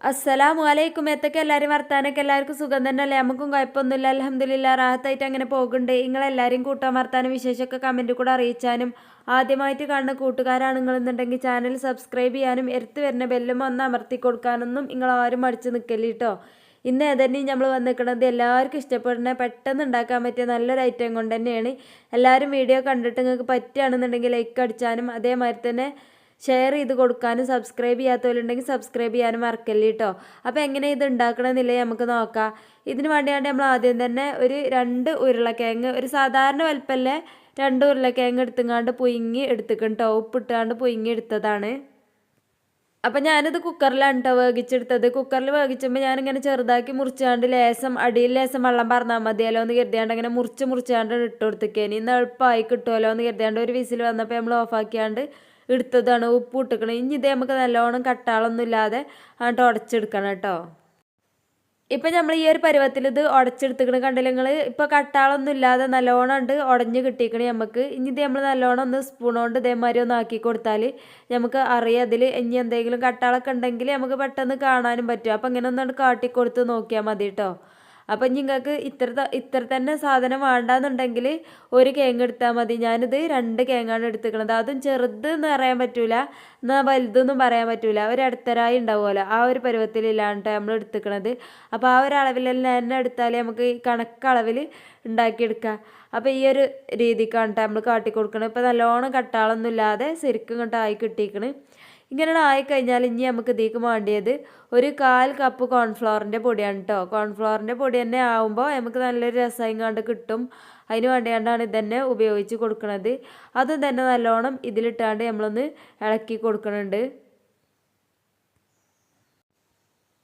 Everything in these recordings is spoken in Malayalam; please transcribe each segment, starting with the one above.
അസ്സലാമു അലൈക്കും. എത്തൊക്കെ എല്ലാവരും വർത്താനൊക്കെ എല്ലാവർക്കും സുഖം തന്നെയല്ലേ? നമുക്കും കുഴപ്പമൊന്നുമില്ല, അൽഹംദുലില്ലാ, റാഹത്തായിട്ട് അങ്ങനെ പോകുന്നുണ്ട്. നിങ്ങളെല്ലാവരും കൂട്ടാൻ വർത്താനം വിശേഷമൊക്കെ കമൻറ്റ് കൂടെ അറിയിച്ചാനും ആദ്യമായിട്ട് കാണുന്ന കൂട്ടുകാരാണ് നിങ്ങളെന്നുണ്ടെങ്കിൽ ചാനൽ സബ്സ്ക്രൈബ് ചെയ്യാനും എടുത്ത് വരുന്ന ബെല്ലുമ്പോൾ ഒന്ന് അമർത്തി കൊടുക്കാനൊന്നും നിങ്ങളാരും മടിച്ച് നിൽക്കല്ലേ കേട്ടോ. ഇന്ന് ഏതന്നെയും നമ്മൾ വന്നിരിക്കുന്നത് എല്ലാവർക്കും ഇഷ്ടപ്പെടുന്ന പെട്ടെന്ന് ഉണ്ടാക്കാൻ പറ്റിയ നല്ലൊരു ഐറ്റം കൊണ്ട് തന്നെയാണ്. എല്ലാവരും വീഡിയോ കണ്ടിട്ട് നിങ്ങൾക്ക് പറ്റുകയാണെന്നുണ്ടെങ്കിൽ ലൈക്ക് അടിച്ചാനും അതേമാതിരി തന്നെ ഷെയർ ചെയ്ത് കൊടുക്കാനും സബ്സ്ക്രൈബ് ചെയ്യാത്തവരുണ്ടെങ്കിൽ സബ്സ്ക്രൈബ് ചെയ്യാനും മറക്കല്ലേ കേട്ടോ. അപ്പോൾ എങ്ങനെ ഇത് ഉണ്ടാക്കണമെന്നില്ലേ നമുക്ക് നോക്കാം. ഇതിന് വേണ്ടിയാണ്ട് നമ്മൾ ആദ്യം തന്നെ ഒരു 2 ഉരുളക്കിഴങ്ങ്, ഒരു സാധാരണ വലുപ്പമല്ലേ 2 ഉരുളക്കിഴങ്ങ് എടുത്തുങ്ങാണ്ട് പുഴുങ്ങി എടുത്തിക്കണം കേട്ടോ. ഉപ്പിട്ടാണ്ട് പുഴുങ്ങി എടുത്തതാണ്. അപ്പം ഞാനിത് കുക്കറിലാണ് കേട്ടോ വേവിച്ചെടുത്തത്. കുക്കറിൽ വേവിച്ചുമ്പോൾ ഞാനിങ്ങനെ ചെറുതാക്കി മുറിച്ചാണ്ട് ലേസം അടിയിൽ ലേസം വെള്ളം പറഞ്ഞാൽ മതിയല്ലോ എന്ന് കരുതിയാണ്ട് അങ്ങനെ മുറിച്ചാണ്ട് ഇട്ട് കൊടുത്തേക്കേനി. ഇന്ന് എളുപ്പമായി കിട്ടുമല്ലോ എന്ന് കരുതിയാണ്ട് ഒരു വിസിൽ വന്നപ്പോൾ നമ്മൾ ഓഫാക്കിയാണ്ട് എടുത്തതാണ്. ഉപ്പ് ഇട്ടിക്കണം. ഇനി ഇത് നമുക്ക് നല്ലോണം കട്ടാളൊന്നും ഇല്ലാതെ അങ്ങോട്ട് ഉടച്ചെടുക്കണം കേട്ടോ. ഇപ്പം നമ്മൾ ഈ ഒരു പരുവത്തിൽ ഇത് ഉടച്ചെടുത്തിക്കണ കണ്ടില്ല നിങ്ങൾ. ഇപ്പോൾ കട്ടാളൊന്നും ഇല്ലാതെ നല്ലോണം ഉണ്ട് ഉടഞ്ഞ് കിട്ടിക്കണേ നമുക്ക്. ഇനി ഇത് നമ്മൾ നല്ലോണം ഒന്ന് സ്പൂൺ കൊണ്ട് ഇതേമാതിരി ഒന്ന് ആക്കി കൊടുത്താൽ നമുക്ക് അറിയാം അതിൽ ഇനി എന്തെങ്കിലും കട്ടാളൊക്കെ ഉണ്ടെങ്കിൽ നമുക്ക് പെട്ടെന്ന് കാണാനും പറ്റും. അപ്പം ഇങ്ങനെ ഒന്നുകൊണ്ട് കാട്ടിക്കൊടുത്ത് നോക്കിയാൽ മതി കേട്ടോ. അപ്പം നിങ്ങൾക്ക് ഇത്ര തന്നെ സാധനം വേണ്ടാന്നുണ്ടെങ്കിൽ ഒരു കേങ്ങ് എടുത്താൽ മതി. ഞാനിത് 2 കേങ്ങാണ് എടുത്തിക്കണത്. അതും ചെറുതെന്ന് പറയാൻ പറ്റൂല, എന്നാൽ വലുതൊന്നും പറയാൻ പറ്റൂല. ഒരു ഇടത്തരായി ഉണ്ടാവുമല്ലോ, ആ ഒരു പരുവത്തിലില്ലാണ്ട് നമ്മൾ എടുത്തിക്കണത്. അപ്പോൾ ആ ഒരു അളവിലെല്ലാം തന്നെ എടുത്താൽ നമുക്ക് ഈ കണക്കളവിൽ ഉണ്ടാക്കിയെടുക്കാം. അപ്പോൾ ഈ ഒരു രീതിക്കാണ് നമ്മൾ കാട്ടിക്കൊടുക്കണം. ഇപ്പോൾ നല്ലോണം കട്ടാളൊന്നും ഇല്ലാതെ ശരിക്കും ഇങ്ങോട്ട് ആയി കിട്ടിയിരിക്കണ്. ഇങ്ങനെ ആയിക്കഴിഞ്ഞാൽ ഇനി നമുക്ക് ഇതിലേക്ക് വേണ്ടിയത് ഒരു 1/4 കപ്പ് കോൺഫ്ലവറിൻ്റെ പൊടിയാണ് കേട്ടോ. കോൺഫ്ലവറിൻ്റെ പൊടി തന്നെ ആവുമ്പോൾ നമുക്ക് നല്ലൊരു രസമായിങ്ങാണ്ട് കിട്ടും. അതിന് വേണ്ടിയാണ്ടാണ് ഇതന്നെ ഉപയോഗിച്ച് കൊടുക്കുന്നത്. അതും തന്നെ നല്ലോണം ഇതിലിട്ടാണ്ട് നമ്മളൊന്ന് ഇളക്കി കൊടുക്കുന്നുണ്ട്.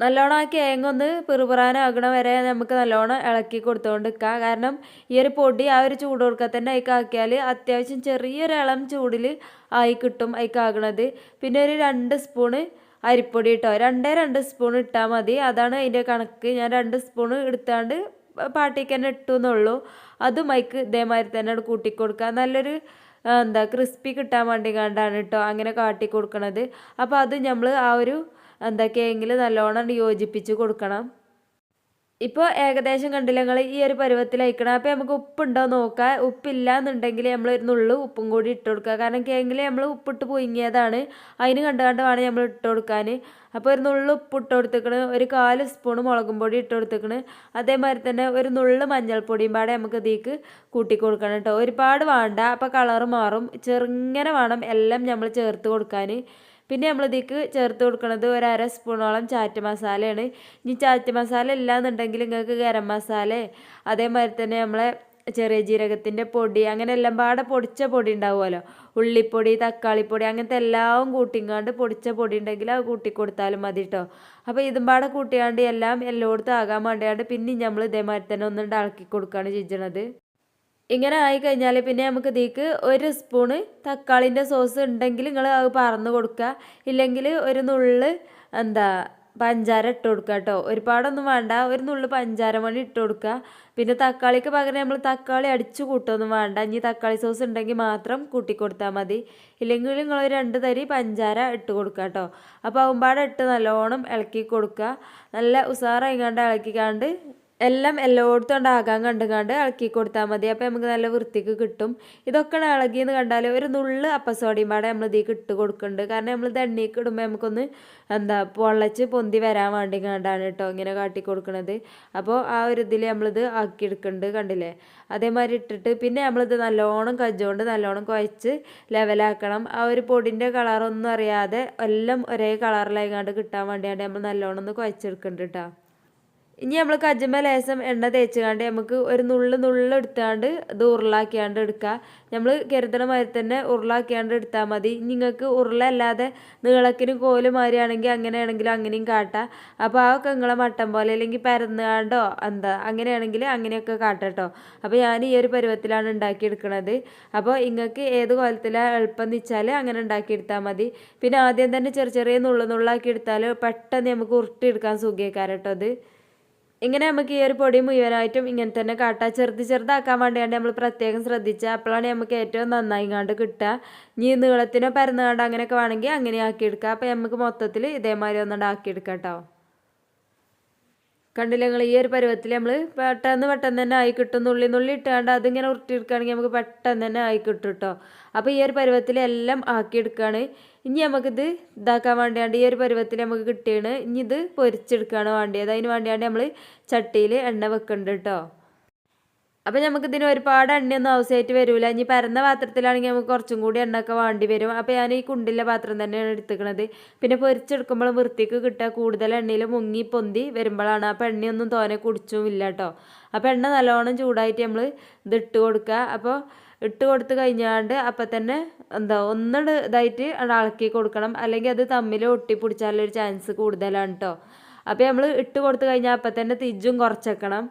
നല്ലോണം ആ കേങ്ങൊന്ന് പിറുപിറാനാകണ വരെ നമുക്ക് നല്ലോണം ഇളക്കി കൊടുത്തുകൊണ്ട് നിൽക്കാം. കാരണം ഈ ഒരു പൊടി ആ ഒരു ചൂട് കൊടുക്കാൻ തന്നെ അതിക്കാക്കിയാൽ അത്യാവശ്യം ചെറിയൊരു ഇളം ചൂടിൽ ആയി കിട്ടും അതിക്കാകണത്. പിന്നെ ഒരു 2 സ്പൂണ് അരിപ്പൊടി കേട്ടോ. 2 സ്പൂൺ ഇട്ടാൽ മതി. അതാണ് അതിൻ്റെ കണക്ക്. ഞാൻ 2 സ്പൂൺ എടുത്താണ്ട് പാട്ടിക്ക് തന്നെ ഇട്ടു എന്നുള്ളൂ. അതും അതിക്ക് ഇതേമാതിരി തന്നെ കൂട്ടിക്കൊടുക്കുക. നല്ലൊരു ക്രിസ്പി കിട്ടാൻ വേണ്ടി കണ്ടാണ് കേട്ടോ അങ്ങനെ കാട്ടി കൊടുക്കണത്. അപ്പോൾ അത് നമ്മൾ ആ ഒരു കേക്കിൽ നല്ലോണം യോജിപ്പിച്ച് കൊടുക്കണം. ഇപ്പോൾ ഏകദേശം കണ്ടില്ല നിങ്ങൾ ഈ ഒരു പരുവത്തിൽ അയക്കണം. അപ്പോൾ നമുക്ക് ഉപ്പുണ്ടോ നോക്കുക. ഉപ്പില്ല എന്നുണ്ടെങ്കിൽ നമ്മൾ ഒരു നുള്ളു ഉപ്പും കൂടി ഇട്ട് കൊടുക്കുക. കാരണം കേക്കിൽ നമ്മൾ ഉപ്പിട്ട് പുഴുങ്ങിയതാണ്, അതിന് കണ്ട് വേണം നമ്മൾ ഇട്ട് കൊടുക്കാൻ. അപ്പോൾ ഒരു നുള്ളു ഉപ്പ് ഇട്ട് കൊടുത്തേക്കണ്, ഒരു 1/4 സ്പൂൺ മുളകും പൊടി ഇട്ട് കൊടുത്തേക്കണ്. അതേമാതിരി തന്നെ ഒരു നുള്ളു മഞ്ഞൾപ്പൊടിയും പാടെ നമുക്ക് ഇതിലേക്ക് കൂട്ടി കൊടുക്കണം കേട്ടോ. ഒരുപാട് വേണ്ട, അപ്പോൾ കളറ് മാറും. ചെറുങ്ങനെ വേണം എല്ലാം നമ്മൾ ചേർത്ത് കൊടുക്കാൻ. പിന്നെ നമ്മൾ ഇതിലേക്ക് ചേർത്ത് കൊടുക്കുന്നത് ഒരു 1/2 സ്പൂണോളം ചാറ്റ് മസാലയാണ്. ഇനി ചാറ്റ് മസാല ഇല്ലാന്നുണ്ടെങ്കിൽ നിങ്ങൾക്ക് ഗരം മസാല, അതേമാതിരി തന്നെ നമ്മളെ ചെറിയ ജീരകത്തിൻ്റെ പൊടി, അങ്ങനെ എല്ലാം പാടെ പൊടിച്ച പൊടി ഉണ്ടാവുമല്ലോ, ഉള്ളിപ്പൊടി, തക്കാളിപ്പൊടി, അങ്ങനത്തെ എല്ലാം കൂട്ടിങ്ങാണ്ട് പൊടിച്ച പൊടി ഉണ്ടെങ്കിൽ അത് കൂട്ടിക്കൊടുത്താലും മതി കേട്ടോ. അപ്പോൾ ഇതും പാടെ കൂട്ടിയാണ്ട് എല്ലായിടത്തും ആകാൻ വേണ്ടിയാണ്ട് പിന്നെ നമ്മൾ ഇതേമാതിരി തന്നെ ഒന്നും ഇളക്കി കൊടുക്കുകയാണ് ചെയ്യണത്. ഇങ്ങനെ ആയിക്കഴിഞ്ഞാൽ പിന്നെ നമുക്ക് ഇതിലേക്ക് 1 സ്പൂണ് തക്കാളിൻ്റെ സോസ് ഉണ്ടെങ്കിൽ നിങ്ങൾ അത് പറന്ന് കൊടുക്കുക. ഇല്ലെങ്കിൽ ഒരു നുള്ള് പഞ്ചാര ഇട്ട് കൊടുക്കുക കേട്ടോ. ഒരുപാടൊന്നും വേണ്ട, ഒരു നുള്ള് പഞ്ചാര മണി ഇട്ട് കൊടുക്കുക. പിന്നെ തക്കാളിക്ക് പകരം നമ്മൾ തക്കാളി അടിച്ചു കൂട്ടൊന്നും വേണ്ട. ഇനി തക്കാളി സോസ് ഉണ്ടെങ്കിൽ മാത്രം കൂട്ടിക്കൊടുത്താൽ മതി. ഇല്ലെങ്കിൽ നിങ്ങൾ 2 തരി പഞ്ചാര ഇട്ട് കൊടുക്കുക കേട്ടോ. അപ്പോൾ ആവുമ്പാടെ ഇട്ട് നല്ലോണം ഇളക്കി കൊടുക്കുക. നല്ല ഉസാറായിങ്ങാണ്ട് ഇളക്കിക്കാണ്ട് എല്ലാം എല്ലായിടത്തും ഉണ്ടാകാൻ കണ്ടുകാണ്ട് ഇളക്കി കൊടുത്താൽ മതി. അപ്പോൾ നമുക്ക് നല്ല വൃത്തിക്ക് കിട്ടും. ഇതൊക്കെ ഇളകിയെന്ന് കണ്ടാൽ ഒരു നുള്ള് അപ്പസോടിയും പാടെ നമ്മൾ ഇതിലേക്ക് ഇട്ട് കൊടുക്കുന്നുണ്ട്. കാരണം നമ്മൾ എണ്ണയ്ക്ക് ഇടുമ്പോൾ നമുക്കൊന്ന് പൊള്ളച്ച് പൊന്തി വരാൻ വേണ്ടി കണ്ടാണ് കേട്ടോ ഇങ്ങനെ കാട്ടി കൊടുക്കുന്നത്. അപ്പോൾ ആ ഒരു ഇതിൽ നമ്മളിത് ആക്കിയെടുക്കുന്നുണ്ട് കണ്ടില്ലേ. അതേമാതിരി ഇട്ടിട്ട് പിന്നെ നമ്മളിത് നല്ലോണം കജ്ജുകൊണ്ട് നല്ലോണം കുഴച്ച് ലെവലാക്കണം. ആ ഒരു പൊടിൻ്റെ കളറൊന്നും അറിയാതെ എല്ലാം ഒരേ കളറിലായിങ്ങാണ്ട് കിട്ടാൻ വേണ്ടിയാണ് നമ്മൾ നല്ലോണം ഒന്ന് കുഴച്ചെടുക്കുന്നുണ്ട് കേട്ടോ. ഇനി നമ്മൾ കജ്ജുമ്മ ലേശം എണ്ണ തേച്ചുകാണ്ട് നമുക്ക് ഒരു നുള്ള് എടുത്താണ്ട് ഇത് ഉരുളാക്കിയാണ്ട് എടുക്കുക. നമ്മൾ കരുതണ മാതിരി തന്നെ ഉരുളാക്കിയാണ്ട് എടുത്താൽ മതി. നിങ്ങൾക്ക് ഉരുള അല്ലാതെ നീളക്കിന് കോല് മാതിരിയാണെങ്കിൽ അങ്ങനെയാണെങ്കിലും അങ്ങനെയും കാട്ടാം. അപ്പോൾ അതൊക്കെ നിങ്ങളെ മട്ടൻ പോലെ അല്ലെങ്കിൽ പരന്നുകാണ്ടോ അങ്ങനെയാണെങ്കിൽ അങ്ങനെയൊക്കെ കാട്ടോ. അപ്പോൾ ഞാൻ ഈ ഒരു പരുവത്തിലാണ് ഉണ്ടാക്കിയെടുക്കുന്നത്. അപ്പോൾ നിങ്ങൾക്ക് ഏത് കോലത്തിലാണ് എളുപ്പം എന്ന് വെച്ചാൽ അങ്ങനെ ഉണ്ടാക്കിയെടുത്താൽ മതി. പിന്നെ ആദ്യം തന്നെ ചെറിയ നുള്ളാക്കി എടുത്താൽ പെട്ടെന്ന് നമുക്ക് ഉരുട്ടിയെടുക്കാൻ സുഖിയേക്കാരട്ടോ അത്. ഇങ്ങനെ നമുക്ക് ഈ ഒരു പൊടി മുഴുവനായിട്ടും ഇങ്ങനെ തന്നെ കാട്ടാം. ചെറുതാക്കാൻ വേണ്ടിയാണ്ട് നമ്മൾ പ്രത്യേകം ശ്രദ്ധിച്ചാൽ അപ്പോഴാണ് നമുക്ക് ഏറ്റവും നന്നായിങ്ങാണ്ട് കിട്ടുക. ഇനി നീളത്തിനോ പരന്നുകാണ്ട് അങ്ങനെയൊക്കെ വേണമെങ്കിൽ അങ്ങനെ ആക്കിയെടുക്കുക. അപ്പോൾ നമുക്ക് മൊത്തത്തിൽ ഇതേമാതിരി ഒന്നുകൊണ്ട് ആക്കിയെടുക്കാം കേട്ടോ. കണ്ടില്ല നിങ്ങൾ ഈ ഒരു പരുവത്തിൽ നമ്മൾ പെട്ടെന്ന് തന്നെ ആയി കിട്ടും. നുള്ളി ഇട്ടാണ്ട് അതിങ്ങനെ ഉരുട്ടിയെടുക്കുകയാണെങ്കിൽ നമുക്ക് പെട്ടെന്ന് തന്നെ ആയി കിട്ടും കേട്ടോ. അപ്പോൾ ഈ ഒരു പരുവത്തിൽ എല്ലാം ആക്കിയെടുക്കുകയാണ്. ഇനി നമുക്കിത് ഇതാക്കാൻ വേണ്ടിയാണ്ട് ഈ ഒരു പരുവത്തിൽ നമുക്ക് കിട്ടിയാണ്. ഇനി ഇത് പൊരിച്ചെടുക്കുകയാണ് വേണ്ടിയത്. അതിന് വേണ്ടിയാണ്ട് നമ്മൾ ചട്ടിയിൽ എണ്ണ വെക്കുന്നുണ്ട് കേട്ടോ. അപ്പോൾ നമുക്കിതിന് ഒരുപാട് എണ്ണയൊന്നും ആവശ്യമായിട്ട് വരില്ല. ഇനി പരന്ന പാത്രത്തിലാണെങ്കിൽ നമുക്ക് കുറച്ചും കൂടി എണ്ണയൊക്കെ വേണ്ടി വരും. അപ്പോൾ ഞാൻ ഈ കുണ്ടിലെ പാത്രം തന്നെയാണ് എടുത്തിരിക്കുന്നത്. പിന്നെ പൊരിച്ചെടുക്കുമ്പോൾ വൃത്തിക്ക് കിട്ടുക കൂടുതൽ എണ്ണയിൽ മുങ്ങി പൊന്തി വരുമ്പോഴാണ്. അപ്പോൾ എണ്ണയൊന്നും തോനെ കുടിച്ചും ഇല്ല കേട്ടോ. അപ്പോൾ എണ്ണ നല്ലോണം ചൂടായിട്ട് നമ്മൾ ഇത് ഇട്ട് കൊടുക്കുക. അപ്പോൾ ഇട്ട് കൊടുത്ത് കഴിഞ്ഞാണ്ട് അപ്പം തന്നെ ഒന്നിട് ഇതായിട്ട് ഇളക്കി കൊടുക്കണം. അല്ലെങ്കിൽ അത് തമ്മിൽ ഒട്ടിപ്പിടിച്ചാലൊരു ചാൻസ് കൂടുതലാണ് കേട്ടോ. അപ്പോൾ നമ്മൾ ഇട്ട് കൊടുത്ത് കഴിഞ്ഞാൽ അപ്പം തന്നെ തിജ്ജും കുറച്ചേക്കണം.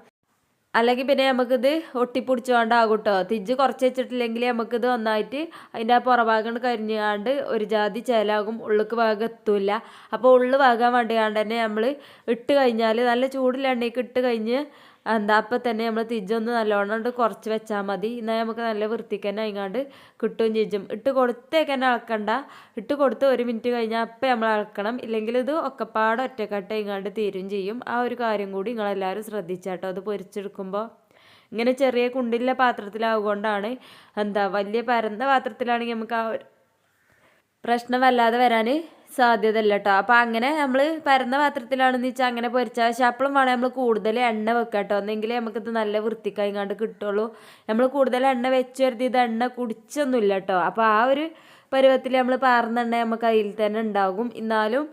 അല്ലെങ്കിൽ പിന്നെ നമുക്കിത് ഒട്ടിപ്പിടിച്ചുകൊണ്ടാകും കേട്ടോ. തിജ്ജ് കുറച്ച് വെച്ചിട്ടില്ലെങ്കിൽ നമുക്കിത് ഒന്നായിട്ട് അതിൻ്റെ ആ പുറഭാഗം കരിഞ്ഞാണ്ട് ഒരു ജാതി ചേലാകും, ഉള്ളിക്ക് ഭാഗം എത്തൂല. അപ്പോൾ ഉള്ളു ഭാഗം വേണ്ടിയാണ്ട് തന്നെ നമ്മൾ ഇട്ട് കഴിഞ്ഞാൽ നല്ല ചൂടുള്ള എണ്ണയ്ക്ക് ഇട്ട് കഴിഞ്ഞ് അപ്പം തന്നെ നമ്മൾ തിജ്ജൊന്ന് നല്ലോണം കുറച്ച് വെച്ചാൽ മതി. എന്നാൽ നമുക്ക് നല്ല വൃത്തിക്ക് തന്നെ അതിങ്ങാണ്ട് കിട്ടുകയും ചെയ്യും. ഇട്ട് കൊടുത്തേക്ക് തന്നെ ഇളക്കണ്ട. ഇട്ട് കൊടുത്ത് 1 മിനിറ്റ് കഴിഞ്ഞാൽ അപ്പം നമ്മൾ ഇളക്കണം. ഇല്ലെങ്കിൽ ഇത് ഒക്കെപ്പാട് ഒറ്റക്കെട്ട് ഇങ്ങാണ്ട് തീരും ചെയ്യും. ആ ഒരു കാര്യം കൂടി നിങ്ങളെല്ലാവരും ശ്രദ്ധിച്ചാട്ടോ. അത് പൊരിച്ചെടുക്കുമ്പോൾ ഇങ്ങനെ ചെറിയ കുണ്ടിലെ പാത്രത്തിലാവുകൊണ്ടാണ്. വലിയ പരന്ന പാത്രത്തിലാണെങ്കിൽ നമുക്ക് ആ ഒരു പ്രശ്നം വല്ലാതെ വരാൻ സാധ്യതയില്ല കേട്ടോ. അപ്പോൾ അങ്ങനെ നമ്മൾ പരന്ന പാത്രത്തിലാണെന്ന് വെച്ചാൽ അങ്ങനെ പൊരിച്ചാൽ ശപ്പളം വേണം നമ്മൾ കൂടുതൽ എണ്ണ വെക്കുക കേട്ടോ. എന്നെങ്കിലേ നമുക്കിത് നല്ല വൃത്തിക്കായിങ്ങാണ്ട് കിട്ടുള്ളൂ. നമ്മൾ കൂടുതൽ എണ്ണ വെച്ച് വരുത്തിയത് എണ്ണ കുടിച്ചൊന്നുമില്ല കേട്ടോ. അപ്പോൾ ആ ഒരു പരുവത്തിൽ നമ്മൾ പാർന്നെണ്ണ നമുക്ക് അതിൽ തന്നെ ഉണ്ടാകും. എന്നാലും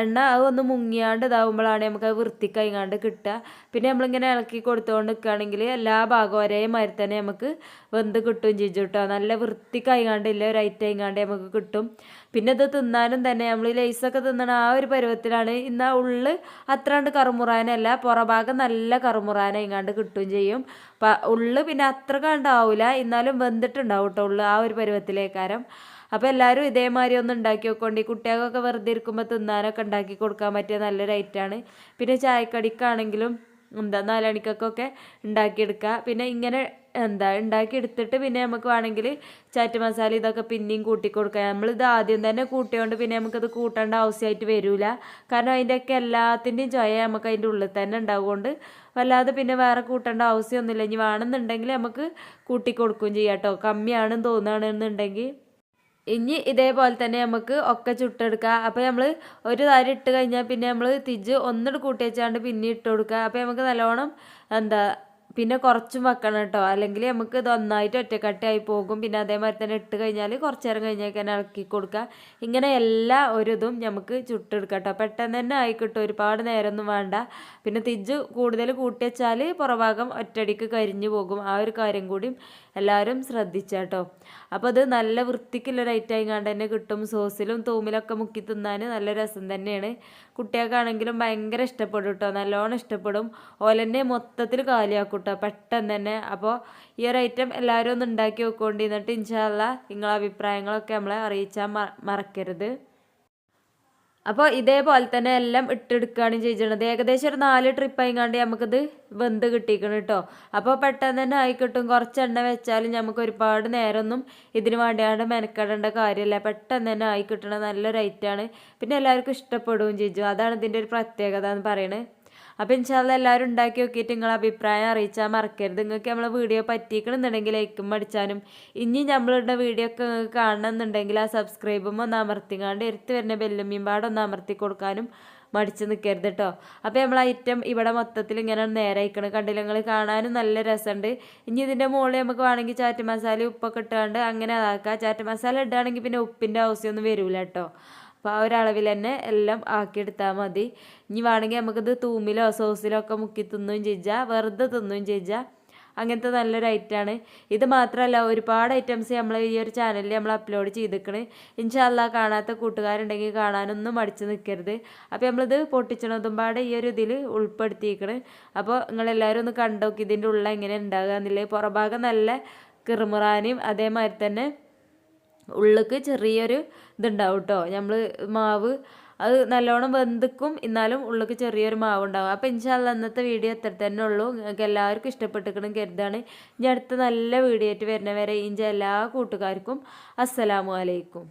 എണ്ണ അതൊന്ന് മുങ്ങിയാണ്ട് ഇതാവുമ്പോഴാണ് നമുക്ക് അത് വൃത്തിക്കായിങ്ങാണ്ട് കിട്ടുക. പിന്നെ നമ്മളിങ്ങനെ ഇളക്കി കൊടുത്തുകൊണ്ട് നിൽക്കുകയാണെങ്കിൽ എല്ലാ ഭാഗവും ഒരേ മാതിരി തന്നെ നമുക്ക് വെന്ത് കിട്ടുകയും ചെയ്യും കേട്ടോ. നല്ല വൃത്തിക്കായിങ്ങാണ്ടില്ല ഒരു ഐറ്റായിങ്ങാണ്ട് നമുക്ക് കിട്ടും. പിന്നെ ഇത് തിന്നാനും തന്നെ നമ്മൾ ലേസൊക്കെ തിന്നണ ആ ഒരു പരുവത്തിലാണ്. ഇന്ന് ഉള്ളു അത്രാണ്ട് കറുമുറാനല്ല, പുറഭാഗം നല്ല കറുമുറാനായിങ്ങാണ്ട് കിട്ടുകയും ചെയ്യും. ഉള്ളു പിന്നെ അത്ര കണ്ടാവില്ല, എന്നാലും വെന്തിട്ടുണ്ടാവും കേട്ടോ ഉള്ളു ആ ഒരു പരുവത്തിലേക്കാരം. അപ്പോൾ എല്ലാവരും ഇതേമാതിരി ഒന്ന് ഉണ്ടാക്കി വെക്കൊണ്ട്. ഈ കുട്ടികൾക്കൊക്കെ വെറുതെ ഇരിക്കുമ്പോൾ തിന്നാനൊക്കെ ഉണ്ടാക്കി കൊടുക്കാൻ പറ്റിയ നല്ലൊരു ഐറ്റമാണ്. പിന്നെ ചായക്കടിക്കാണെങ്കിലും 4 മണിക്കൊക്കെ ഉണ്ടാക്കിയെടുക്കുക. പിന്നെ ഇങ്ങനെ ഉണ്ടാക്കി എടുത്തിട്ട് പിന്നെ നമുക്ക് വേണമെങ്കിൽ ചാറ്റ് മസാല ഇതൊക്കെ പിന്നെയും കൂട്ടി കൊടുക്കുക. നമ്മളിത് ആദ്യം തന്നെ കൂട്ടിയോണ്ട് പിന്നെ നമുക്കത് കൂട്ടേണ്ട ആവശ്യമായിട്ട് വരില്ല. കാരണം അതിൻ്റെയൊക്കെ എല്ലാത്തിൻ്റെയും ചൊയ നമുക്ക് അതിൻ്റെ ഉള്ളിൽ തന്നെ ഉണ്ടാവുകൊണ്ട് വല്ലാതെ പിന്നെ വേറെ കൂട്ടേണ്ട ആവശ്യമൊന്നുമില്ല. ഇനി വേണമെന്നുണ്ടെങ്കിൽ നമുക്ക് കൂട്ടി കൊടുക്കുകയും ചെയ്യാം കേട്ടോ. കമ്മിയാണെന്ന് തോന്നുകയാണെന്നുണ്ടെങ്കിൽ. ഇനി ഇതേപോലെ തന്നെ നമുക്ക് ഒക്കെ ചുട്ടെടുക്കുക. അപ്പോൾ നമ്മൾ ഒരു താരം ഇട്ട് കഴിഞ്ഞാൽ പിന്നെ നമ്മൾ തിജ്ജ് ഒന്നിട്ട് കൂട്ടി വെച്ചാണ്ട് പിന്നെ ഇട്ട് കൊടുക്കുക. അപ്പോൾ നമുക്ക് നല്ലോണം പിന്നെ കുറച്ചും വെക്കണം കേട്ടോ. അല്ലെങ്കിൽ നമുക്ക് ഇത് ഒന്നായിട്ട് ഒറ്റക്കട്ടയായി പോകും. പിന്നെ അതേമാതിരി തന്നെ ഇട്ട് കഴിഞ്ഞാൽ കുറച്ച് നേരം കഴിഞ്ഞേക്കാൻ ഇളക്കി കൊടുക്കുക. ഇങ്ങനെ എല്ലാ ഒരു ഇതും നമുക്ക് ചുട്ടെടുക്കാം കേട്ടോ. പെട്ടെന്ന് തന്നെ ആയിക്കിട്ടും, ഒരുപാട് നേരമൊന്നും വേണ്ട. പിന്നെ തിജ്ജ് കൂടുതൽ കൂട്ടി വെച്ചാൽ പുറഭാഗം ഒറ്റടിക്ക് കരിഞ്ഞു പോകും. ആ ഒരു കാര്യം കൂടി എല്ലാവരും ശ്രദ്ധിച്ചാട്ടോ. അപ്പോൾ അത് നല്ല വൃത്തിക്കുള്ളൊരു ഐറ്റായി കണ്ട് തന്നെ കിട്ടും. സോസിലും തൂമിലൊക്കെ മുക്കി തിന്നാൻ നല്ല രസം തന്നെയാണ്. കുട്ടികൾക്കാണെങ്കിലും ഭയങ്കര ഇഷ്ടപ്പെടും കേട്ടോ, നല്ലോണം ഇഷ്ടപ്പെടും. ഓലെന്നെ മൊത്തത്തിൽ കാലിയാക്കും കേട്ടോ പെട്ടെന്ന് തന്നെ. അപ്പോൾ ഈ ഒരു ഐറ്റം എല്ലാവരും ഒന്ന് ഉണ്ടാക്കി വെക്കൊണ്ട്. എന്നിട്ട് ഇൻഷാ അല്ലാഹ് നിങ്ങളെ അഭിപ്രായങ്ങളൊക്കെ നമ്മളെ അറിയിച്ചാൽ മറക്കരുത്. അപ്പോൾ ഇതേപോലെ തന്നെ എല്ലാം ഇട്ടെടുക്കുകയാണ് ചെയ്യണത്. ഏകദേശം ഒരു 4 ട്രിപ്പായിങ്ങാണ്ട് നമുക്കിത് വെന്ത് കിട്ടിക്കണം കേട്ടോ. അപ്പോൾ പെട്ടെന്ന് തന്നെ ആയിക്കിട്ടും. കുറച്ച് എണ്ണ വെച്ചാലും നമുക്ക് ഒരുപാട് നേരമൊന്നും ഇതിന് വേണ്ടിയാണ്ട് മെനക്കെടേണ്ട കാര്യമില്ല. പെട്ടെന്ന് തന്നെ ആയിക്കിട്ടണ നല്ലൊരു ഐറ്റമാണ്. പിന്നെ എല്ലാവർക്കും ഇഷ്ടപ്പെടുകയും ചെയ്യും. അതാണ് ഇതിൻ്റെ ഒരു പ്രത്യേകത എന്ന് പറയുന്നത്. അപ്പോൾ ഇൻഷാ അല്ലാഹ് എല്ലാവരും ഉണ്ടാക്കി നോക്കിയിട്ട് നിങ്ങളെ അഭിപ്രായം അറിയിച്ചാൽ മറക്കരുത്. നിങ്ങൾക്ക് നമ്മളെ വീഡിയോ പറ്റിക്കണമെന്നുണ്ടെങ്കിൽ ലൈക്കും അടിച്ചാനും ഇനി നമ്മളുടെ വീഡിയോ ഒക്കെ നിങ്ങൾക്ക് കാണണമെന്നുണ്ടെങ്കിൽ ആ സബ്സ്ക്രൈബും ഒന്ന് അമർത്തിക്കാണ്ട് എടുത്ത് വരുന്ന ബെല്ലുമ്മീമ്പാട് ഒന്ന് അമർത്തി കൊടുക്കാനും മടിച്ച് നിൽക്കരുത് കേട്ടോ. അപ്പോൾ നമ്മൾ ഐറ്റം ഇവിടെ മൊത്തത്തിൽ ഇങ്ങനെ നേരെ അയക്കണം. കണ്ടില്ല നിങ്ങൾ, കാണാനും നല്ല രസമുണ്ട്. ഇനി ഇതിൻ്റെ മുകളിൽ നമുക്ക് വേണമെങ്കിൽ ചാറ്റ് മസാല ഉപ്പൊക്കെ ഇട്ടാണ്ട് അങ്ങനെ അതാക്കാം. ചാറ്റ് മസാല ഇടുകയാണെങ്കിൽ പിന്നെ ഉപ്പിൻ്റെ ആവശ്യമൊന്നും വരില്ല കേട്ടോ. അപ്പോൾ ആ ഒരളവിൽ തന്നെ എല്ലാം ആക്കിയെടുത്താൽ മതി. ഇനി വേണമെങ്കിൽ നമുക്കിത് തൂമിലോ സോസിലോ ഒക്കെ മുക്കി തിന്നുകയും ചെയ്യാം, വെറുതെ തിന്നുകയും ചെയ്യാം. അങ്ങനത്തെ നല്ലൊരു ഐറ്റമാണ്. ഇത് മാത്രമല്ല ഒരുപാട് ഐറ്റംസ് നമ്മൾ ഈ ഒരു ചാനലിൽ നമ്മൾ അപ്ലോഡ് ചെയ്തിരിക്കണ്. ഇൻഷാ അല്ലാഹ് കാണാത്ത കൂട്ടുകാരുണ്ടെങ്കിൽ കാണാനൊന്നും മടിച്ച് നിൽക്കരുത്. അപ്പോൾ നമ്മളിത് പൊട്ടിച്ചണതും പാടെ ഈ ഒരു ഇതിൽ ഉൾപ്പെടുത്തിയിരിക്കണ്. അപ്പോൾ നിങ്ങളെല്ലാവരും ഒന്ന് കണ്ടോക്കി ഇതിൻ്റെ ഉള്ളിൽ എങ്ങനെ ഉണ്ടാകുക എന്നുള്ളത്. പുറഭാഗം നല്ല കിറുമുറാനും അതേമാതിരി തന്നെ ഉള്ളിക്ക് ചെറിയൊരു ഇതുണ്ടാവും കേട്ടോ. നമ്മൾ മാവ് അത് നല്ലോണം വെന്തിക്കും, എന്നാലും ഉള്ളിക്ക് ചെറിയൊരു മാവ് ഉണ്ടാവും. അപ്പോൾ ഇൻഷാ അല്ലാഹ് ഇന്നത്തെ വീഡിയോ എത്ര തന്നെ ഉള്ളൂ. നിങ്ങൾക്ക് എല്ലാവർക്കും ഇഷ്ടപ്പെട്ടിരിക്കണം കരുതാണ്. ഇനി അടുത്ത നല്ല വീഡിയോ ആയിട്ട് വരുന്നവരെ ഇഞ്ച എല്ലാ കൂട്ടുകാർക്കും അസ്സലാമു അലൈക്കും.